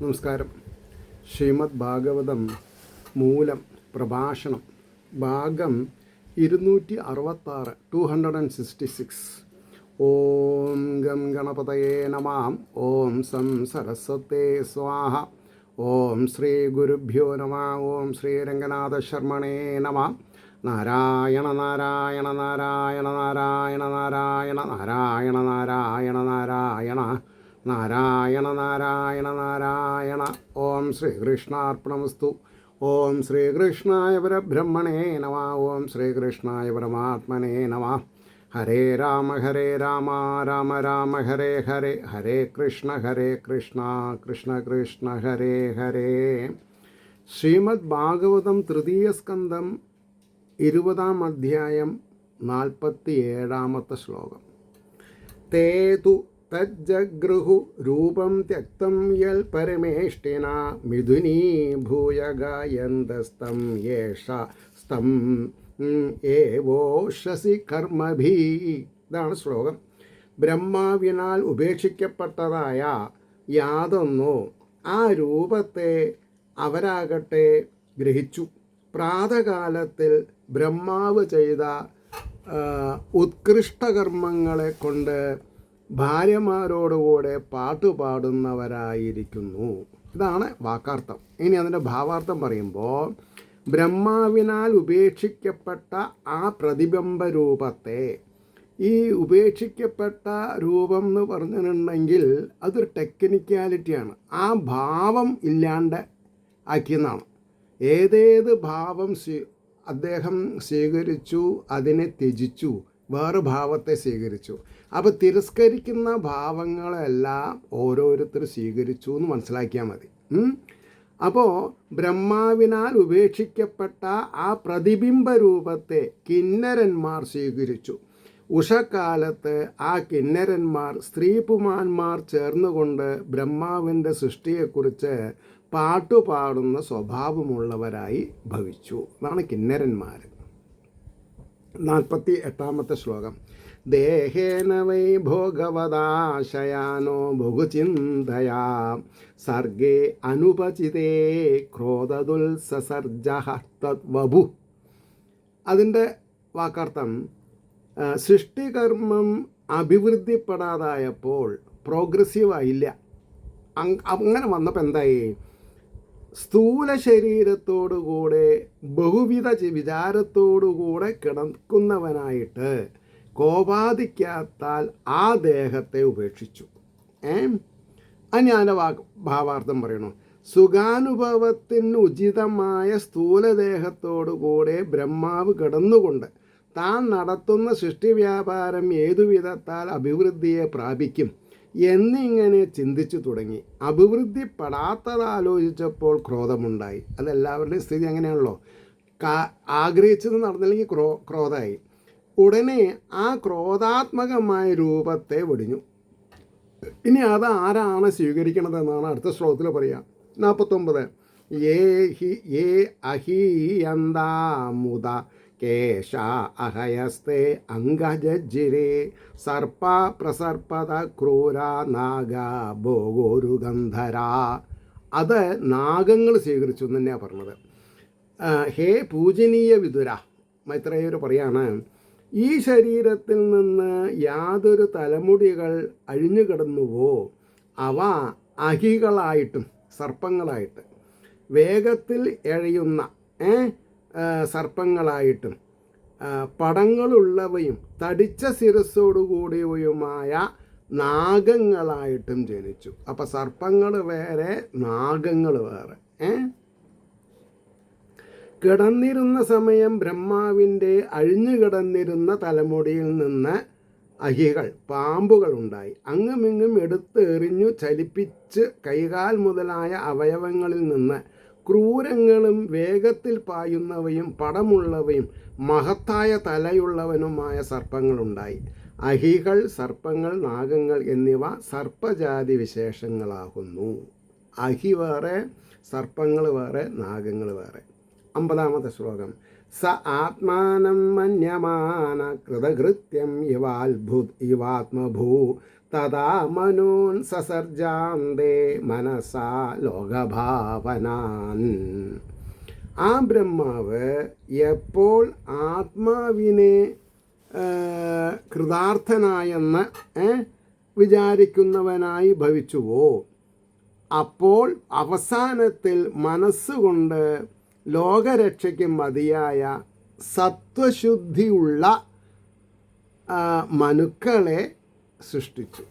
നമസ്കാരം. ശ്രീമദ് ഭാഗവതം മൂലം പ്രഭാഷണം ഭാഗം 266 266. ഓം ഗം ഗണപതയേ നമഃ. ഓം സം സരസ്വതേ സ്വാഹ. ഓം ശ്രീ ഗുരുഭ്യോ നമഃ. ഓം ശ്രീ രംഗനാഥ ശർമ്മണേ നമഃ. നാരായണ നാരായണ നാരായണ നാരായണ നാരായണ നാരായണ നാരായണ നാരായണ നാരായണ നാരായണ നാരായണ. ഓം ശ്രീകൃഷ്ണാർപ്പണമസ്തു. ഓം ശ്രീകൃഷ്ണായ പരബ്രഹ്മണേ നമഃ. ഓം ശ്രീകൃഷ്ണായ പരമാത്മനേ നമഃ. ഹരേ രാമ രാമ രാമ ഹരേ ഹരേ, ഹരേ കൃഷ്ണ കൃഷ്ണ കൃഷ്ണ ഹരേ ഹരേ. ശ്രീമദ് ഭാഗവതം തൃതീയ സ്കന്ധം 20-ാം അധ്യായം 47-ാമത്തെ ശ്ലോകം. തേതു തജ്ജഗൃഹു രൂപം ത്യക്തം യൽ പരമേഷ്ഠിന മിഥുനീ ഭൂയ ഗായന്തസ്തം യേഷ സ്തം ഏവോഷസി കർമ്മഭീ. ഇതാണ് ശ്ലോകം. ബ്രഹ്മാവിനാൽ ഉപേക്ഷിക്കപ്പെട്ടതായ യാതൊന്നോ ആ രൂപത്തെ അവരാകട്ടെ ഗ്രഹിച്ചു. പ്രാതകാലത്തിൽ ബ്രഹ്മാവ് ചെയ്ത ഉത്കൃഷ്ടകർമ്മങ്ങളെ കൊണ്ട് ഭാര്യമാരോടുകൂടെ പാട്ടുപാടുന്നവരായിരിക്കുന്നു. ഇതാണ് വാക്കാർത്ഥം. ഇനി അതിൻ്റെ ഭാവാർത്ഥം പറയുമ്പോൾ, ബ്രഹ്മാവിനാൽ ഉപേക്ഷിക്കപ്പെട്ട ആ പ്രതിബിംബ രൂപത്തെ, ഈ ഉപേക്ഷിക്കപ്പെട്ട രൂപം എന്ന് പറഞ്ഞിട്ടുണ്ടെങ്കിൽ അതൊരു ടെക്നിക്കാലിറ്റിയാണ്. ആ ഭാവം ഇല്ലാണ്ട് ആക്കിയെന്നാണ്. ഏതേത് ഭാവം അദ്ദേഹം സ്വീകരിച്ചു, അതിനെ ത്യജിച്ചു, വേറെ ഭാവത്തെ സ്വീകരിച്ചു. അപ്പോൾ തിരസ്കരിക്കുന്ന ഭാവങ്ങളെല്ലാം ഓരോരുത്തർ സ്വീകരിച്ചു എന്ന് മനസ്സിലാക്കിയാൽ മതി. അപ്പോൾ ബ്രഹ്മാവിനാൽ ഉപേക്ഷിക്കപ്പെട്ട ആ പ്രതിബിംബ രൂപത്തെ കിന്നരന്മാർ സ്വീകരിച്ചു. ഉഷക്കാലത്ത് ആ കിന്നരന്മാർ സ്ത്രീപുമാന്മാർ ചേർന്നുകൊണ്ട് ബ്രഹ്മാവിൻ്റെ സൃഷ്ടിയെക്കുറിച്ച് പാട്ടുപാടുന്ന സ്വഭാവമുള്ളവരായി ഭവിച്ചു. അതാണ് കിന്നരന്മാർ. 48-ാമത്തെ ശ്ലോകം. ദേഹേന വൈ ഭോഗവദാശയാനോ ബഹുചിന്തയാ സർഗേ അനുപചിതേ ക്രോധദുൽസസർജഃ തദ്വഭു. അതിൻ്റെ വാക്കാർത്ഥം, സൃഷ്ടികർമ്മം അഭിവൃദ്ധിപ്പെടാതായപ്പോൾ, പ്രോഗ്രസീവ് ആയില്ല. അങ്ങനെ വന്നപ്പോൾ എന്തായി? സ്ഥൂല ശരീരത്തോടുകൂടെ ബഹുവിധ വിചാരത്തോടുകൂടെ കിടക്കുന്നവനായിട്ട് കോപാദിക്കാത്താൽ ആ ദേഹത്തെ ഉപേക്ഷിച്ചു. ഞാൻ ഭാവാർത്ഥം പറയണു. സുഖാനുഭവത്തിന് ഉചിതമായ സ്ഥൂലദേഹത്തോടുകൂടെ ബ്രഹ്മാവ് കിടന്നുകൊണ്ട് താൻ നടത്തുന്ന സൃഷ്ടിവ്യാപാരം ഏതു വിധത്താൽ അഭിവൃദ്ധിയെ പ്രാപിക്കും എന്നിങ്ങനെ ചിന്തിച്ചു തുടങ്ങി. അഭിവൃദ്ധിപ്പെടാത്തതാലോചിച്ചപ്പോൾ ക്രോധമുണ്ടായി. അതെല്ലാവരുടെയും സ്ഥിതി അങ്ങനെയാണല്ലോ. ആഗ്രഹിച്ചത് നടന്നില്ലെങ്കിൽ ക്രോധമായി. ഉടനെ ആ ക്രോധാത്മകമായ രൂപത്തെ വെടിഞ്ഞു. ഇനി അത് ആരാണ് സ്വീകരിക്കണതെന്നാണ് അടുത്ത ശ്ലോകത്തിൽ പറയാം. 49. യേ അഹീയന്താമുദ കേശ അഹയസ്തേ അംഗജിരേ സർപ്പ പ്രസർപ്പത ക്രൂര നാഗ ഭോഗോരുഗന്ധര. അത് നാഗങ്ങൾ സ്വീകരിച്ചു എന്ന് തന്നെയാണ് പറഞ്ഞത്. ഹേ പൂജനീയ വിതുര, മൈത്രേയർ പറയാണ്, ഈ ശരീരത്തിൽ നിന്ന് യാതൊരു തലമുടികൾ അഴിഞ്ഞു കിടന്നുവോ അവ അഹികളായിട്ടും സർപ്പങ്ങളായിട്ട്, വേഗത്തിൽ എഴയുന്ന സർപ്പങ്ങളായിട്ടും, പടങ്ങളുള്ളവയും തടിച്ച ശിരസ്സോടുകൂടിയവയുമായ നാഗങ്ങളായിട്ടും ജനിച്ചു. അപ്പം സർപ്പങ്ങൾ വേറെ, നാഗങ്ങൾ വേറെ. കിടന്നിരുന്ന സമയം ബ്രഹ്മാവിൻ്റെ അഴിഞ്ഞു കിടന്നിരുന്ന തലമുടിയിൽ നിന്ന് അഹികൾ, പാമ്പുകളുണ്ടായി. അങ്ങുമിങ്ങും എടുത്ത് എറിഞ്ഞു ചലിപ്പിച്ച് കൈകാൽ മുതലായ അവയവങ്ങളിൽ നിന്ന് ക്രൂരങ്ങളും വേഗത്തിൽ പായുന്നവയും പടമുള്ളവയും മഹത്തായ തലയുള്ളവനുമായ സർപ്പങ്ങളുണ്ടായി. അഹികൾ, സർപ്പങ്ങൾ, നാഗങ്ങൾ എന്നിവ സർപ്പജാതി വിശേഷങ്ങളാകുന്നു. അഹി വേറെ, സർപ്പങ്ങൾ വേറെ, നാഗങ്ങൾ വേറെ. 50-ാമത്തെ ശ്ലോകം. സ ആത്മാനം മന്യമാന കൃതകൃത്യം ഇവാത്മഭൂ തഥാ മനൂൻ സസർജാന്തേ മനസാ ലോകഭാവനാൻ. ആ ബ്രഹ്മാവ് എപ്പോൾ ആത്മാവിനെ കൃതാർത്ഥനായെന്ന് വിചാരിക്കുന്നവനായി ഭവിച്ചുവോ, അപ്പോൾ അവസാനത്തിൽ മനസ്സുകൊണ്ട് ലോകരക്ഷയ്ക്ക് മതിയായ സത്വശുദ്ധിയുള്ള മനുക്കളെ സൃഷ്ടിച്ചു.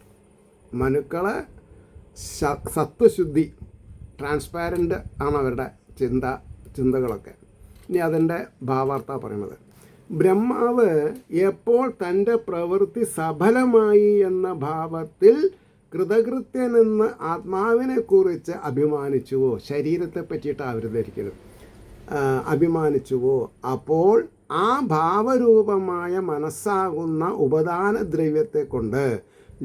മനുക്കളെ സത്വശുദ്ധി, ട്രാൻസ്പാരൻ്റ് ആണ് അവരുടെ ചിന്തകളൊക്കെ. ഇനി അതിൻ്റെ ഭാവാർത്ഥ പറയുന്നത്, ബ്രഹ്മാവ് എപ്പോൾ തൻ്റെ പ്രവൃത്തി സഫലമായി എന്ന ഭാവത്തിൽ കൃതകൃത്യനെന്ന് ആത്മാവിനെക്കുറിച്ച് അഭിമാനിച്ചുവോ, ശരീരത്തെ പറ്റിയിട്ടാണ് അവർ ധരിക്കുന്നത്, അഭിമാനിച്ചുവോ, അപ്പോൾ ആ ഭാവരൂപമായ മനസ്സാകുന്ന ഉപദാനദ്രവ്യത്തെ കൊണ്ട്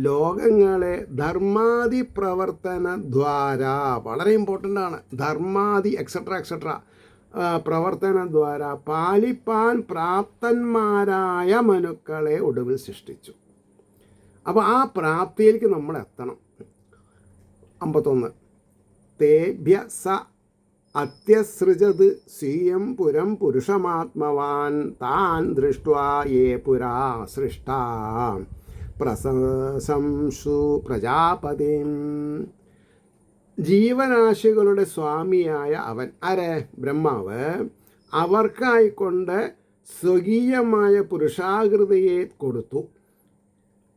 ലോകങ്ങളെ ധർമാദി പ്രവർത്തന ദ്വാര, വളരെ ഇമ്പോർട്ടൻ്റ് ആണ്, ധർമാദി എക്സെട്ര പ്രവർത്തന ദ്വാര പാലിപ്പാൻ പ്രാപ്തന്മാരായ മനുക്കളെ ഒടുവിൽ സൃഷ്ടിച്ചു. അപ്പോൾ ആ പ്രാപ്തിയിലേക്ക് നമ്മൾ എത്തണം. 51 തേഭ്യ സ അത്യസൃജത് സ്വീയം പുരം പുരുഷമാത്മവാൻ താൻ ദൃഷ്ട്വാ യേ പുരാ സൃഷ്ടാ പ്രശംസു പ്രജാപതിം. ജീവരാശികളുടെ സ്വാമിയായ അവൻ, ആരെ? ബ്രഹ്മാവ്, അവർക്കായിക്കൊണ്ട് സ്വകീയമായ പുരുഷാകൃതിയെ കൊടുത്തു.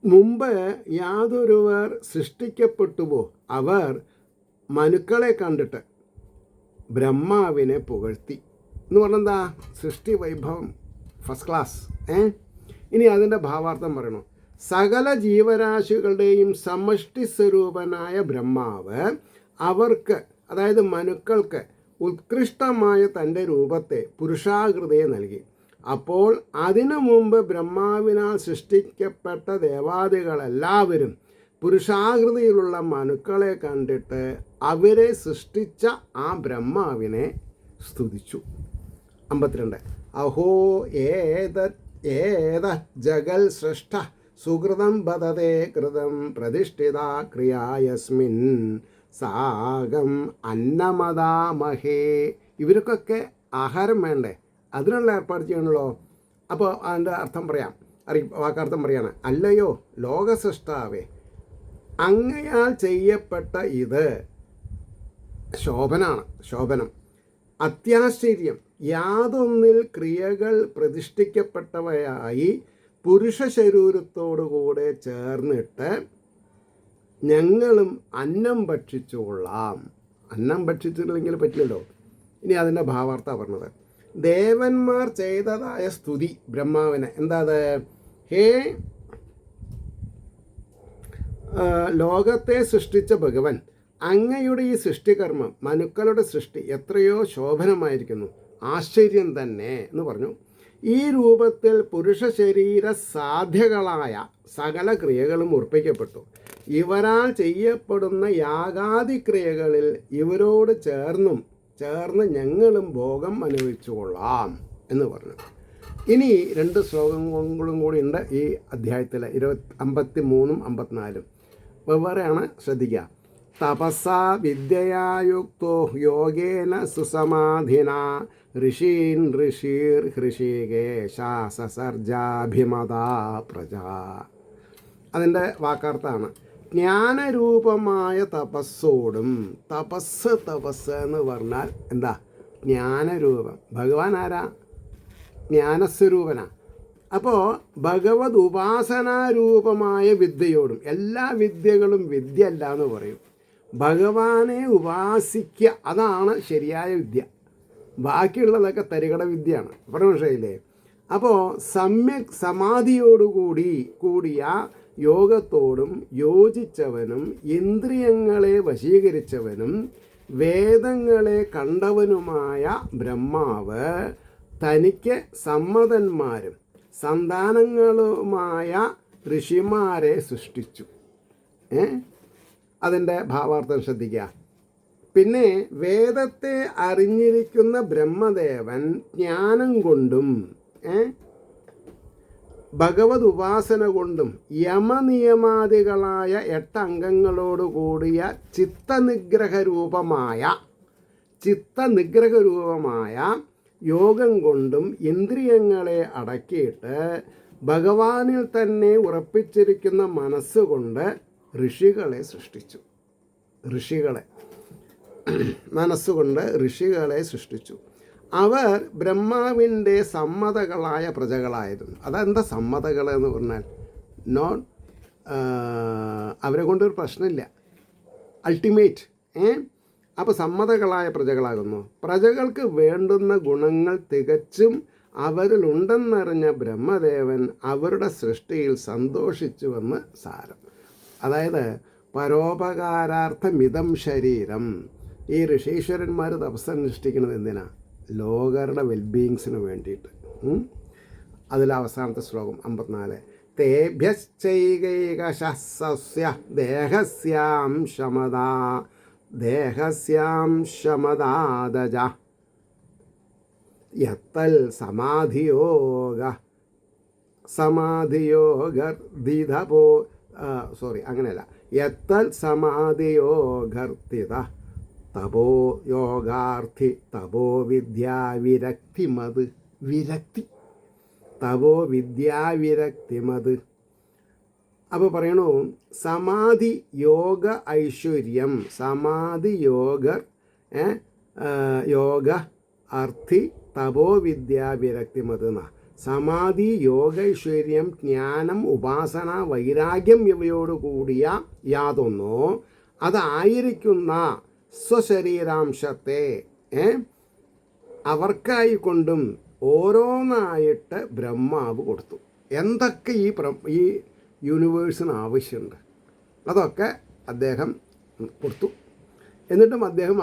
മുമ്പ് യാതൊരുവർ സൃഷ്ടിക്കപ്പെട്ടുവോ അവർ മനുക്കളെ കണ്ടിട്ട് ബ്രഹ്മാവിനെ പുകഴ്ത്തി എന്ന് പറഞ്ഞെന്താ? സൃഷ്ടി വൈഭവം ഫസ്റ്റ് ക്ലാസ്. ഇനി അതിൻ്റെ ഭാവാർത്ഥം പറയണോ? സകല ജീവരാശികളുടെയും സമഷ്ടി സ്വരൂപനായ ബ്രഹ്മാവ് അവർക്ക്, അതായത് മനുക്കൾക്ക് ഉത്കൃഷ്ടമായ തൻ്റെ രൂപത്തെ, പുരുഷാകൃതിയെ നൽകി. അപ്പോൾ അതിനു മുമ്പ് ബ്രഹ്മാവിനാൽ സൃഷ്ടിക്കപ്പെട്ട ദേവാദികളെല്ലാവരും പുരുഷാകൃതിയിലുള്ള മനുക്കളെ കണ്ടിട്ട് അവരെ സൃഷ്ടിച്ച ആ ബ്രഹ്മാവിനെ സ്തുതിച്ചു. 52 അഹോ ഏത ജഗൽ സൃഷ്ട സുഹൃതം ബദതേ കൃതം പ്രതിഷ്ഠിത ക്രിയായസ്മിൻ സാഗം അന്നമദാമഹേ. ഇവർക്കൊക്കെ ആഹാരം വേണ്ടേ? അതിനുള്ള ഏർപ്പാട് ചെയ്യണല്ലോ. അപ്പോൾ അതിൻ്റെ അർത്ഥം പറയാം, വാക്കർത്ഥം പറയാണ്, അല്ലയോ ലോകസൃഷ്ടാവേ, അങ്ങയാൽ ചെയ്യപ്പെട്ട ഇത് ശോഭനം, അത്യാശ്ചര്യം, യാതൊന്നിൽ ക്രിയകൾ പ്രതിഷ്ഠിക്കപ്പെട്ടവയായി പുരുഷ ശരീരത്തോടുകൂടെ ചേർന്നിട്ട് ഞങ്ങളും അന്നം ഭക്ഷിച്ചുകൊള്ളാം. അന്നം ഭക്ഷിച്ചിട്ടില്ലെങ്കിൽ പറ്റില്ലല്ലോ. ഇനി അതിൻ്റെ ഭാവാർത്ഥ പറഞ്ഞത്, ദേവന്മാർ ചെയ്തതായ സ്തുതി ബ്രഹ്മാവിനെ. എന്താ അത്? ഹേ ലോകത്തെ സൃഷ്ടിച്ച ഭഗവൻ, അങ്ങയുടെ ഈ സൃഷ്ടികർമ്മം, മനുക്കളുടെ സൃഷ്ടി എത്രയോ ശോഭനമായിരിക്കുന്നു, ആശ്ചര്യം തന്നെ എന്ന് പറഞ്ഞു. ഈ രൂപത്തിൽ പുരുഷ ശരീര സാധ്യകളായ സകല ക്രിയകളും ഉറപ്പിക്കപ്പെട്ടു. ഇവരാൽ ചെയ്യപ്പെടുന്ന യാഗാദി ക്രിയകളിൽ ഇവരോട് ചേർന്ന് ഞങ്ങളും ഭോഗം അനുഭവിച്ചുകൊള്ളാം എന്ന് പറഞ്ഞു. ഇനി 2 ശ്ലോകങ്ങളും കൂടി ഉണ്ട് ഈ അധ്യായത്തിൽ, 53ഉം 54ഉം. വെവ്വേറെയാണ്, ശ്രദ്ധിക്കുക. തപസാ വിദ്യയായുക്തോ യോഗേന സുസമാധിന ഋഷീൻ ഋഷീർ ഹൃഷികേശ സസർജാഭിമതാ പ്രജ. അതിൻ്റെ വാക്കാർത്ഥാണ്, ജ്ഞാനരൂപമായ തപസ്സോടും. തപസ് എന്ന് പറഞ്ഞാൽ എന്താ? ജ്ഞാനരൂപം. ഭഗവാൻ ആരാ? ജ്ഞാനസ്വരൂപനാ. അപ്പോൾ ഭഗവത് ഉപാസനാരൂപമായ വിദ്യയോടും, എല്ലാ വിദ്യകളും വിദ്യ അല്ല എന്ന് പറയും. ഭഗവാനെ ഉപാസിക്കുക, അതാണ് ശരിയായ വിദ്യ. ബാക്കിയുള്ളതൊക്കെ തരികട വിദ്യയാണ്. മനസ്സിലായില്ലേ? അപ്പോൾ സമ്യക് കൂടിയ യോഗത്തോടും യോജിച്ചവനും ഇന്ദ്രിയങ്ങളെ വശീകരിച്ചവനും വേദങ്ങളെ കണ്ടവനുമായ ബ്രഹ്മാവ് തനിക്ക് സമ്മതന്മാരും സന്താനങ്ങളുമായ ഋഷിമാരെ സൃഷ്ടിച്ചു. അതിൻ്റെ ഭാവാർത്ഥം ശ്രദ്ധിക്കുക. പിന്നെ വേദത്തെ അറിഞ്ഞിരിക്കുന്ന ബ്രഹ്മദേവൻ ജ്ഞാനം കൊണ്ടും ഭഗവത് ഉപാസന കൊണ്ടും യമനിയമാദികളായ 8 അംഗങ്ങളോട് കൂടിയ ചിത്തനിഗ്രഹരൂപമായ യോഗം കൊണ്ടും ഇന്ദ്രിയങ്ങളെ അടക്കിയിട്ട് ഭഗവാനിൽ തന്നെ ഉറപ്പിച്ചിരിക്കുന്ന മനസ്സുകൊണ്ട് ഋഷികളെ സൃഷ്ടിച്ചു. അവർ ബ്രഹ്മാവിൻ്റെ സമ്മതകളായ പ്രജകളായിരുന്നു. അതെന്താ സമ്മതകൾ എന്ന് പറഞ്ഞാൽ? അവരെ കൊണ്ടൊരു പ്രശ്നമില്ല, അൾട്ടിമേറ്റ്. അപ്പോൾ സമ്മതകളായ പ്രജകളാകുന്നു. പ്രജകൾക്ക് വേണ്ടുന്ന ഗുണങ്ങൾ തികച്ചും അവരിലുണ്ടെന്നറിഞ്ഞ ബ്രഹ്മദേവൻ അവരുടെ സൃഷ്ടിയിൽ സന്തോഷിച്ചുവെന്ന് സാരം. അതായത് പരോപകാരാർത്ഥമിതം ശരീരം. ഈ ഋഷീശ്വരന്മാർ തപസ്സനുഷ്ഠിക്കുന്നത് എന്തിനാ? ലോകരുടെ വെൽബീയിങ്സിന് വേണ്ടിയിട്ട്. അതിൽ അവസാനത്തെ ശ്ലോകം 54. തേഭ്യശ്ചൈകൈകശസ്യ ദേഹസ്യാം ശമദാദജ യത്തൽ സമാധിയോഗർദിതപോ അങ്ങനെയല്ല, യത്തൽ സമാധിയോഗർത്തിത തപോ യോഗാർത്ഥി തപോ വിദ്യാവിരക്തിമത്. അപ്പോൾ പറയണു, സമാധി യോഗ ഐശ്വര്യം, സമാധി യോഗ അർത്ഥി തപോ വിദ്യാവിരക്തിമത് എന്നാ. സമാധി യോഗൈശ്വര്യം ജ്ഞാനം ഉപാസന വൈരാഗ്യം ഇവയോടുകൂടിയ യാതൊന്നോ അതായിരിക്കുന്ന സ്വശരീരാംശത്തെ അവർക്കായിക്കൊണ്ടും ഓരോന്നായിട്ട് ബ്രഹ്മാവ് കൊടുത്തു. എന്തൊക്കെ ഈ യൂണിവേഴ്സിന് ആവശ്യമുണ്ട് അതൊക്കെ അദ്ദേഹം കൊടുത്തു. എന്നിട്ടും അദ്ദേഹം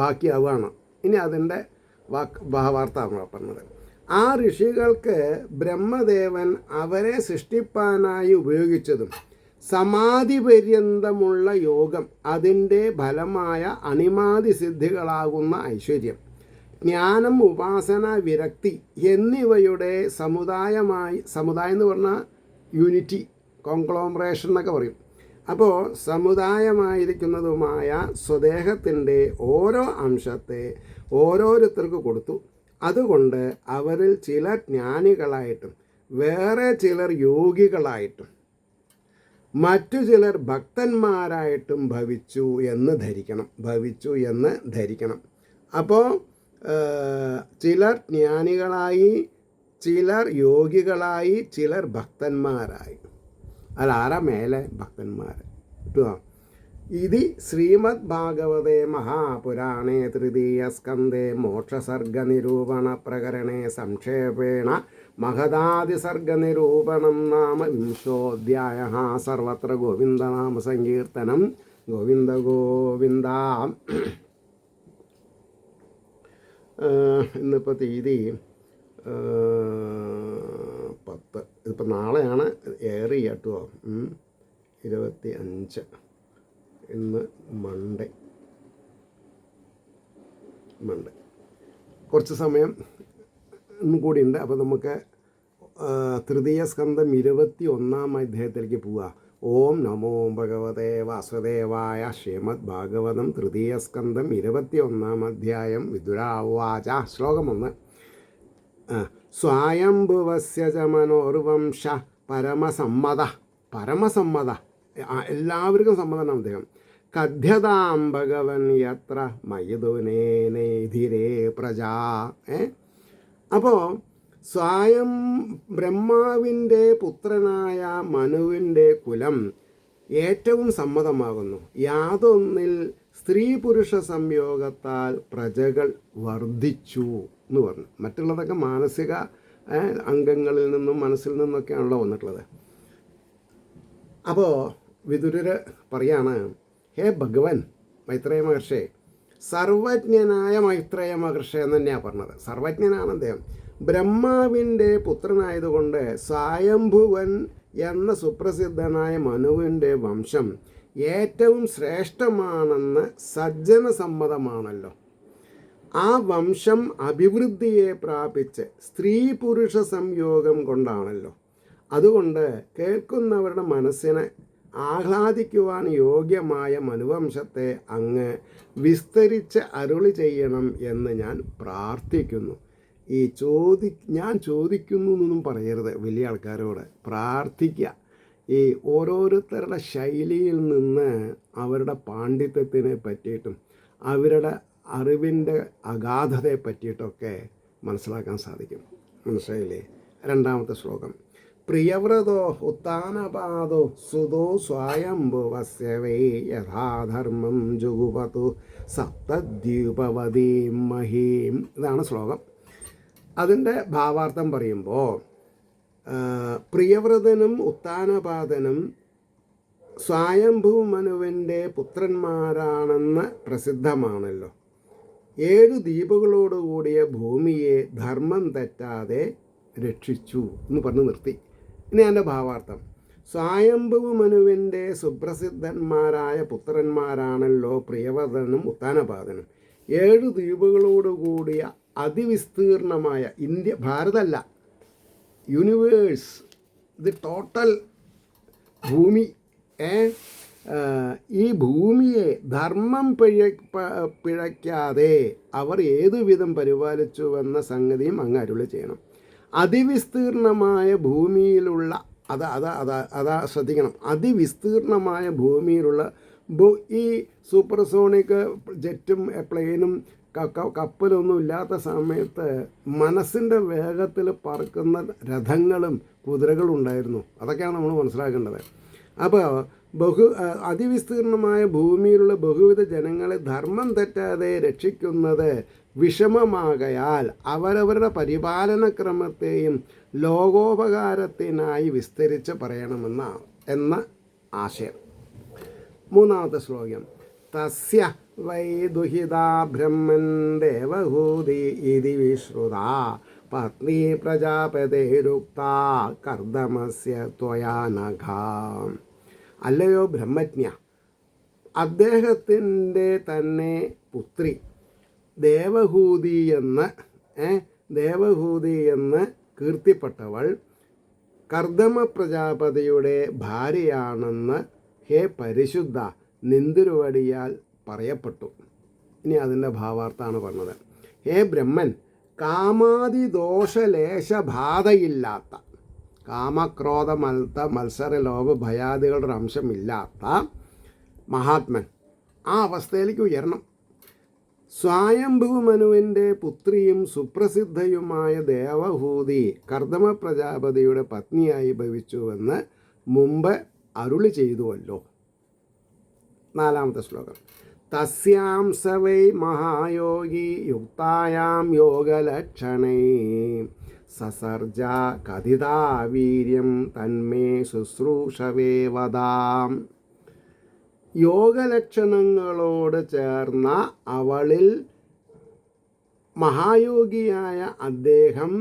ബാക്കിയാവുകയാണ്. ഇനി അതിൻ്റെ ഭാവാർത്ഥാണ് പറഞ്ഞത്. ആ ഋഷികൾക്ക് ബ്രഹ്മദേവൻ അവരെ സൃഷ്ടിപ്പാനായി ഉപയോഗിച്ചതും സമാധി പര്യന്തമുള്ള യോഗം, അതിൻ്റെ ഫലമായ അണിമാതി സിദ്ധികളാകുന്ന ഐശ്വര്യം, ജ്ഞാനം, ഉപാസന, വിരക്തി എന്നിവയുടെ സമുദായം എന്ന് പറഞ്ഞാൽ യൂണിറ്റി, കോൺഗ്ലോമറേഷൻ എന്നൊക്കെ പറയും. അപ്പോൾ സമുദായമായിരിക്കുന്നതുമായ സ്വദേഹത്തിൻ്റെ ഓരോ അംശത്തെ ഓരോരുത്തർക്ക് കൊടുത്തു. അതുകൊണ്ട് അവരിൽ ചിലർ ജ്ഞാനികളായിട്ടും വേറെ ചിലർ യോഗികളായിട്ടും മറ്റു ചിലർ ഭക്തന്മാരായിട്ടും ഭവിച്ചു എന്ന് ധരിക്കണം. അപ്പോൾ ചിലർ ജ്ഞാനികളായി, ചിലർ യോഗികളായി, ചിലർ ഭക്തന്മാരായി. അതാരാ മേലെ? ഭക്തന്മാർ. കിട്ടുക. ഇത് ശ്രീമദ് ഭാഗവതേ മഹാപുരാണേ തൃതീയസ്കന്ധേ മോക്ഷസർഗനിരൂപണ പ്രകരണേ സംക്ഷേപേണ മഹദാദിസർഗനിരൂപണം നാമ വിംശോധ്യായഃ. സർവത്ര ഗോവിന്ദനാമ സങ്കീർത്തനം. ഗോവിന്ദ ഗോവിന്ദ. ഇന്നിപ്പോൾ തീയതി 10. ഇതിപ്പോൾ നാളെയാണ് ഏറി കേട്ടോ. 25. ഇന്ന് മൺഡേ. കുറച്ച് സമയം കൂടിയുണ്ട്. അപ്പോൾ നമുക്ക് തൃതീയ സ്കന്ധം 21-ാം അധ്യായത്തിലേക്ക് പോവുക. ഓം നമോ ഭഗവതേ വാസുദേവായ. ശ്രീമദ് ഭാഗവതം തൃതീയ സ്കന്ധം 21-ാം അധ്യായം. വിദുരാവാച. ശ്ലോകം 1. സ്വയംഭുവസ്യ ച മനോർവംശ പരമസമ്മത എല്ലാവർക്കും സമ്മതനാണ് അദ്ദേഹം. കഥ്യതാം ഭഗവൻ യത്ര മയിതുനേനേധിരേ പ്രജാ. അപ്പോൾ സ്വയം ബ്രഹ്മാവിൻ്റെ പുത്രനായ മനുവിൻ്റെ കുലം ഏറ്റവും സമ്മതമാകുന്നു. യാതൊന്നിൽ സ്ത്രീ പുരുഷ സംയോഗത്താൽ പ്രജകൾ വർദ്ധിച്ചു എന്ന് പറഞ്ഞു. മറ്റുള്ളതൊക്കെ മാനസിക അംഗങ്ങളിൽ നിന്നും മനസ്സിൽ നിന്നൊക്കെയാണല്ലോ വന്നിട്ടുള്ളത്. അപ്പോൾ വിദുരർ പറയാണ്, ഹേ ഭഗവൻ മൈത്രേയ മഹർഷേ, സർവജ്ഞനായ മൈത്രേയ മഹർഷി എന്ന് തന്നെയാണ് പറഞ്ഞത്. സർവജ്ഞനാണ് അദ്ദേഹം. ബ്രഹ്മാവിൻ്റെ പുത്രനായതുകൊണ്ട് സ്വയംഭുവൻ എന്ന സുപ്രസിദ്ധനായ മനുവിൻ്റെ വംശം ഏറ്റവും ശ്രേഷ്ഠമാണെന്ന് സജ്ജന സമ്മതമാണല്ലോ. ആ വംശം അഭിവൃദ്ധിയെ പ്രാപിച്ച് സ്ത്രീ പുരുഷ സംയോഗം കൊണ്ടാണല്ലോ. അതുകൊണ്ട് കേൾക്കുന്നവരുടെ മനസ്സിനെ ആഹ്ലാദിക്കുവാൻ യോഗ്യമായ മനുവംശത്തെ അങ്ങ് വിസ്തരിച്ച് അരുളി ചെയ്യണം എന്ന് ഞാൻ പ്രാർത്ഥിക്കുന്നു. ഈ ഞാൻ ചോദിക്കുന്നു എന്നൊന്നും പറയരുത്, വലിയ ആൾക്കാരോട് പ്രാർത്ഥിക്കുക. ഈ ഓരോരുത്തരുടെ ശൈലിയിൽ നിന്ന് അവരുടെ പാണ്ഡിത്യത്തിനെ പറ്റിയിട്ടും അവരുടെ അറിവിൻ്റെ അഗാധതയെ പറ്റിയിട്ടൊക്കെ മനസ്സിലാക്കാൻ സാധിക്കും. മനസ്സിലായില്ലേ? രണ്ടാമത്തെ ശ്ലോകം. പ്രിയവ്രതോ ഉത്താനപാദോ സുതോ സ്വയംഭുവസ്യ വൈ യഥാധർമ്മം ജുഗുപതു സപ്തദ്വീപവതീം മഹീം. ഇതാണ് ശ്ലോകം. അതിൻ്റെ ഭാവാർത്ഥം പറയുമ്പോൾ പ്രിയവ്രതനും ഉത്താനപാദനും സ്വയംഭൂമനുവിൻ്റെ പുത്രന്മാരാണെന്ന് പ്രസിദ്ധമാണല്ലോ. 7 ദ്വീപുകളോടുകൂടിയ ഭൂമിയെ ധർമ്മം തെറ്റാതെ രക്ഷിച്ചു എന്ന് പറഞ്ഞ് നിർത്തി. ഇനി എൻ്റെ ഭാവാർത്ഥം. സ്വയംഭൂമനുവിൻ്റെ സുപ്രസിദ്ധന്മാരായ പുത്രന്മാരാണല്ലോ പ്രിയവ്രതനും ഉത്താനപാദനും. 7 ദ്വീപുകളോടുകൂടിയ അതിവിസ്തീർണമായ ഇന്ത്യ, ഭാരതമല്ല, യൂണിവേഴ്സ്, ഇത് ടോട്ടൽ ഭൂമി. ഈ ഭൂമിയെ ധർമ്മം പിഴയ്ക്കാതെ അവർ ഏതുവിധം പരിപാലിച്ചുവെന്ന സംഗതിയും അങ്ങ് അരുളി ചെയ്യണം. അതിവിസ്തീർണമായ ഭൂമിയിലുള്ള അതാ ശ്രദ്ധിക്കണം. അതിവിസ്തീർണമായ ഭൂമിയിലുള്ള ഈ സൂപ്പർസോണിക് ജെറ്റും പ്ലെയിനും കപ്പലൊന്നും ഇല്ലാത്ത സമയത്ത് മനസ്സിൻ്റെ വേഗത്തിൽ പറക്കുന്ന രഥങ്ങളും കുതിരകളും ഉണ്ടായിരുന്നു. അതൊക്കെയാണ് നമ്മൾ മനസ്സിലാക്കേണ്ടത്. അപ്പോൾ അതിവിസ്തീർണമായ ഭൂമിയിലുള്ള ബഹുവിധ ജനങ്ങളെ ധർമ്മം തെറ്റാതെ രക്ഷിക്കുന്നത് വിഷമമാകയാൽ അവരവരുടെ പരിപാലനക്രമത്തെയും ലോകോപകാരത്തിനായി വിസ്തരിച്ച് പറയണമെന്ന ആശയം. മൂന്നാമത്തെ ശ്ലോകം. തസ്യ വൈ ദുഹിതാ ബ്രഹ്മൻ ദേവഹൂതി ഇതി വിശ്രുത പത്നി പ്രജാപതേരുക്ത കർദമസ്യ ത്വയാ നഖ. അല്ലയോ ബ്രഹ്മജ്ഞ, അദ്ദേഹത്തിൻ്റെ തന്നെ പുത്രി ദേവഹൂതി എന്ന് കീർത്തിപ്പെട്ടവൾ കർദമ പ്രജാപതിയുടെ ഭാര്യയാണെന്ന് ഹേ പരിശുദ്ധ നിന്തിരുവടിയാൽ പറയപ്പെട്ടു. ഇനി അതിൻ്റെ ഭാവാർത്ഥാണ് പറഞ്ഞത്. ഹേ ബ്രഹ്മൻ, കാമാദിദോഷലേശബാധയില്ലാത്ത, കാമക്രോധ മത്സര ലോഭ ഭയാദികളുടെ അംശമില്ലാത്ത മഹാത്മൻ ആ അവസ്ഥയിലേക്ക് ഉയരണം. സ്വയംഭൂമനുവിൻ്റെ പുത്രിയും സുപ്രസിദ്ധയുമായ ദേവഹൂതി കർദമ പ്രജാപതിയുടെ പത്നിയായി ഭവിച്ചുവെന്ന് മുമ്പ് അരുളി ചെയ്തുവല്ലോ. നാലാമത്തെ ശ്ലോകം. തസ്യാം സ വൈ മഹായോഗി യുക്തായാം യോഗലക്ഷണൈ സസർജ കഥിതാ വീര്യം തന്മേ ശുശ്രൂഷവേ വദാം. യോഗലക്ഷണങ്ങളോട് ചേർന്ന അവളിൽ മഹായോഗിയായ അദ്ദേഹം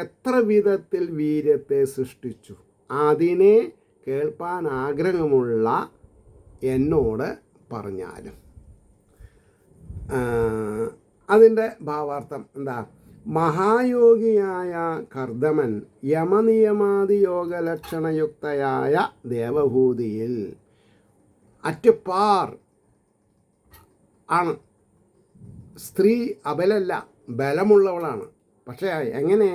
എത്ര വിധത്തിൽ വീര്യത്തെ സൃഷ്ടിച്ചു, അതിനെ കേൾപ്പാൻ ആഗ്രഹമുള്ള എന്നോട് പറഞ്ഞാലും. അതിൻ്റെ ഭാവാർത്ഥം എന്താ? മഹായോഗിയായ കർദമൻ യമനിയമാദി യോഗലക്ഷണയുക്തയായ ദേവഭൂതിയിൽ അറ്റുപാർ ആണ്. സ്ത്രീ അബലല്ല, ബലമുള്ളവളാണ്. പക്ഷേ എങ്ങനെ?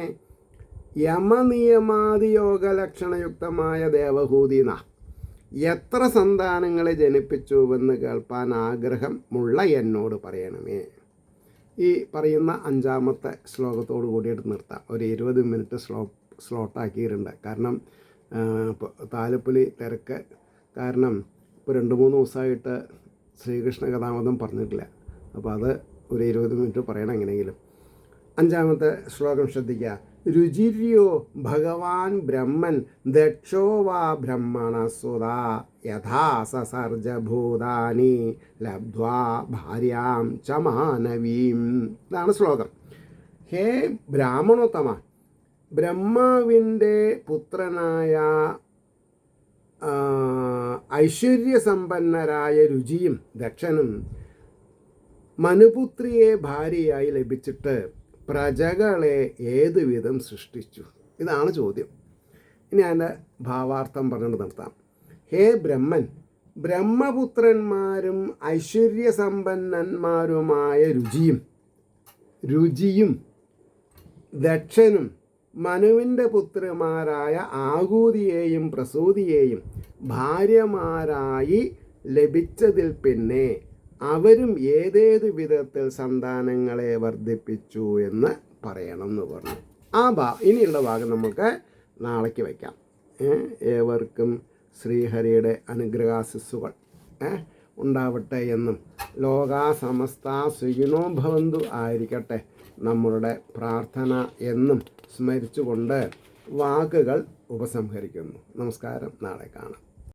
യമനിയമാദി യോഗലക്ഷണയുക്തമായ ദേവഹൂതിന എത്ര സന്താനങ്ങളെ ജനിപ്പിച്ചുവെന്ന് കേൾപ്പാൻ ആഗ്രഹമുള്ള എന്നോട് പറയണമേ. ഈ പറയുന്ന 5ാമത്തെ ശ്ലോകത്തോട് കൂടിയിട്ട് നിർത്താം. ഒരു 20 മിനിറ്റ് സ്ലോട്ടാക്കിയിട്ടുണ്ട്. കാരണം താലപ്പൊലി തിരക്ക് കാരണം ഇപ്പോൾ 2-3 ദിവസമായിട്ട് ശ്രീകൃഷ്ണ കഥാമതം പറഞ്ഞിട്ടില്ല. അപ്പോൾ അത് ഒരു 20 മിനിറ്റ് പറയണം എങ്ങനെയെങ്കിലും. 5ാമത്തെ ശ്ലോകം ശ്രദ്ധിക്കുക. രുചിര്യോ ഭഗവാൻ ബ്രഹ്മൻ ദക്ഷോ വാ ബ്രഹ്മണ സുതാ യഥാ സസർജ ഭൂതാനി ലബ്ധ്വാ ഭാര്യാം ച മാനവീം. ഇതാണ് ശ്ലോകം. ഹേ ബ്രാഹ്മണോത്തമ, ബ്രഹ്മാവിൻ്റെ പുത്രനായ ഐശ്വര്യസമ്പന്നരായ രുചിയും ദക്ഷനും മനുപുത്രിയെ ഭാര്യയായി ലഭിച്ചിട്ട് പ്രജകളെ ഏതുവിധം സൃഷ്ടിച്ചു? ഇതാണ് ചോദ്യം. ഇനി അതിൻ്റെ ഭാവാർത്ഥം പറഞ്ഞിട്ട് നിർത്താം. ഹേ ബ്രഹ്മൻ, ബ്രഹ്മപുത്രന്മാരും ഐശ്വര്യസമ്പന്നന്മാരുമായ രുചിയും ദക്ഷനും മനുവിൻ്റെ പുത്രിമാരായ ആകൂതിയെയും പ്രസൂതിയെയും ഭാര്യമാരായി ലഭിച്ചതിൽ പിന്നെ അവരും ഏതേത് വിധത്തിൽ സന്താനങ്ങളെ വർദ്ധിപ്പിച്ചു എന്ന് പറയണം എന്ന് പറഞ്ഞു. ഇനിയുള്ള ഭാഗം നമുക്ക് നാളേക്ക് വയ്ക്കാം. ഏവർക്കും ശ്രീഹരിയുടെ അനുഗ്രഹാശിസ്സുകൾ ഉണ്ടാവട്ടെ എന്നും ലോകാ സമസ്ത സുഖിനോ ഭവന്തു ആയിരിക്കട്ടെ നമ്മളുടെ പ്രാർത്ഥന എന്നും സ്മരിച്ചുകൊണ്ട് വാക്കുകൾ ഉപസംഹരിക്കുന്നു. നമസ്കാരം. നാളെ കാണാം.